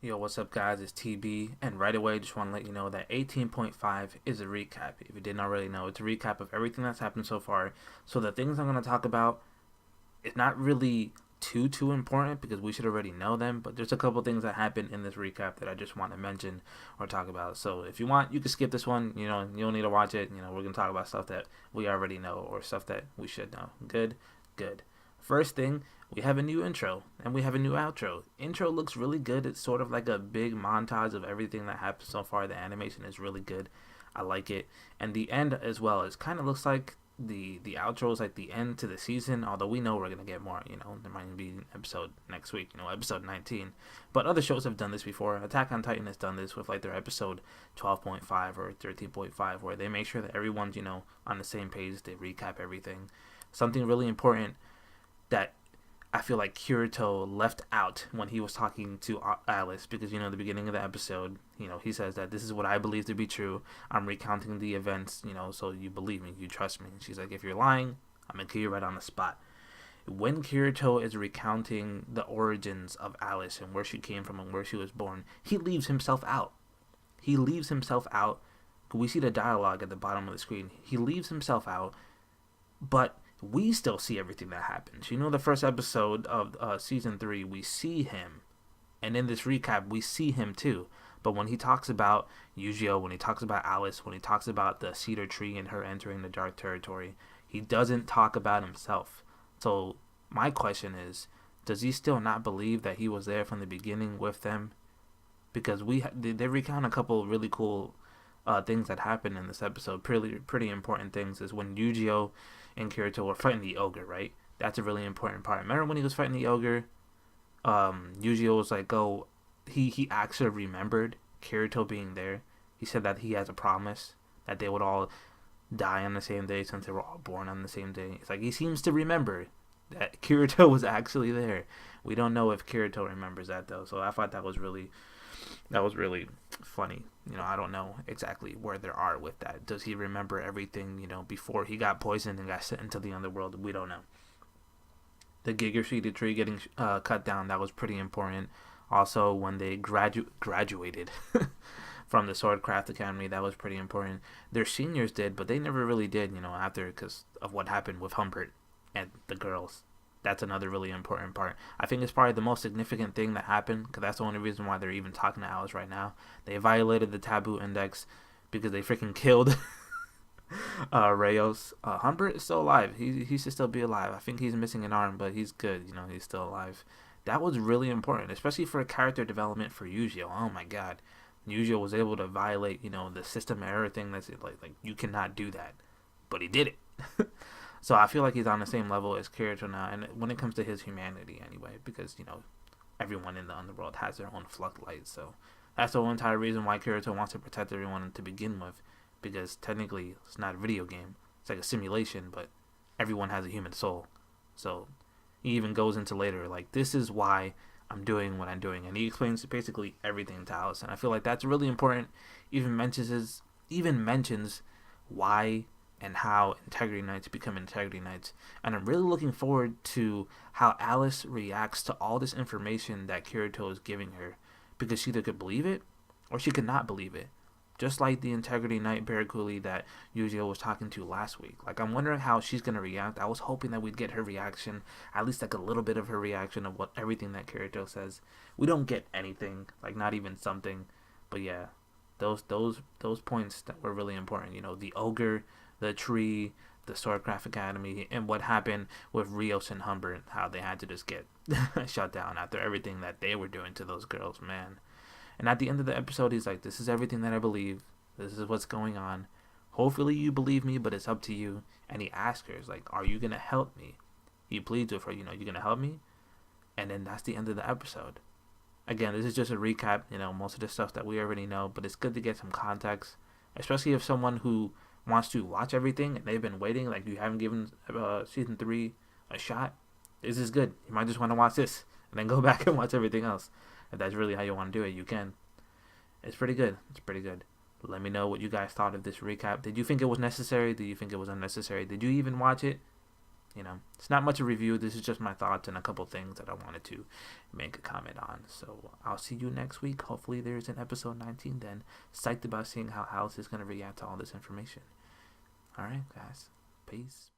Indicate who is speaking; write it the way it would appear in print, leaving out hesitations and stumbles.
Speaker 1: Yo, what's up, guys? It's TB, and right away, just want to let you know that 18.5 is a recap. If you didn't already know, it's a recap of everything that's happened so far. So the things I'm going to talk about, it's not really too important because we should already know them. But there's a couple things that happened in this recap that I just want to mention or talk about. So if you want, you can skip this one. You don't need to watch it. We're going to talk about stuff that we already know or stuff that we should know. Good, good. First thing, we have a new intro and we have a new outro. Intro looks really good. It's sort of like a big montage of everything that happened so far. The animation is really good. I like it. And the end as well. It kind of looks like the outro is like the end to the season. Although we know we're gonna get more. There might be an episode next week. Episode 19. But other shows have done this before. Attack on Titan has done this with like their episode 12.5 or 13.5, where they make sure that everyone's on the same page. They recap everything. Something really important that I feel like Kirito left out when he was talking to Alice, because the beginning of the episode, he says that this is what I believe to be true. I'm recounting the events, so you believe me, you trust me. And she's like, if you're lying, I'm gonna kill you right on the spot. When Kirito is recounting the origins of Alice and where she came from and where she was born, he leaves himself out. He leaves himself out. We see the dialogue at the bottom of the screen. He leaves himself out, but we still see everything that happens. The first episode of season 3, we see him, and in this recap, we see him too. But when he talks about Yujio, when he talks about Alice, when he talks about the cedar tree and her entering the dark territory, he doesn't talk about himself. So my question is, does he still not believe that he was there from the beginning with them? Because they recount a couple really cool things that happened in this episode. Pretty important things is when Yujio and Kirito were fighting the ogre, right? That's a really important part. Remember when he was fighting the ogre? Yujio was like, "Oh, he actually remembered Kirito being there. He said that he has a promise that they would all die on the same day since they were all born on the same day." It's like he seems to remember that Kirito was actually there. We don't know if Kirito remembers that though. So I thought that was really funny. I don't know exactly where they are with that. Does he remember everything, before he got poisoned and got sent into the underworld? We don't know. The Giga Cedar tree getting cut down, that was pretty important. Also, when they graduated from the Swordcraft Academy, that was pretty important. Their seniors did, but they never really did, after, because of what happened with Humbert and the girls. That's another really important part. I think it's probably the most significant thing that happened, because that's the only reason why they're even talking to Alice right now. They violated the taboo index because they freaking killed Rayos. Humbert is still alive. He should still be alive. I think he's missing an arm, but he's good. He's still alive. That was really important, especially for character development for Yujio. Oh my god. Yujio was able to violate, the system error thing. That's like you cannot do that. But he did it. So I feel like he's on the same level as Kirito now, and when it comes to his humanity, anyway, because everyone in the underworld has their own floodlight. So that's the whole entire reason why Kirito wants to protect everyone to begin with, because technically it's not a video game; it's like a simulation, but everyone has a human soul. So he even goes into later like, this is why I'm doing what I'm doing, and he explains basically everything to Alice, and I feel like that's really important. Even mentions why and how Integrity Knights become Integrity Knights. And I'm really looking forward to how Alice reacts to all this information that Kirito is giving her, because she either could believe it or she could not believe it. Just like the Integrity Knight Barracuda that Yujiro was talking to last week. Like, I'm wondering how she's going to react. I was hoping that we'd get her reaction, at least like a little bit of her reaction of what everything that Kirito says. We don't get anything, like not even something. But yeah, those points that were really important. The ogre, the tree, the Swordcraft Academy, and what happened with Rios and Humbert, how they had to just get shut down after everything that they were doing to those girls, man. And at the end of the episode, he's like, this is everything that I believe. This is what's going on. Hopefully you believe me, but it's up to you. And he asks her, he's like, are you going to help me? He pleads with her, you going to help me? And then that's the end of the episode. Again, this is just a recap, most of the stuff that we already know, but it's good to get some context, especially if someone who wants to watch everything and they've been waiting, like you haven't given season 3 a shot. This is good. You might just want to watch this and then go back and watch everything else. If that's really how you want to do it, you can. It's pretty good. Let me know what you guys thought of this recap. Did you think it was necessary? Did you think it was unnecessary? Did you even watch it? It's not much a review. This is just my thoughts and a couple things that I wanted to make a comment on. So I'll see you next week. Hopefully there's an episode 19 then. Psyched about seeing how Alice is going to react to all this information. All right, guys. Peace.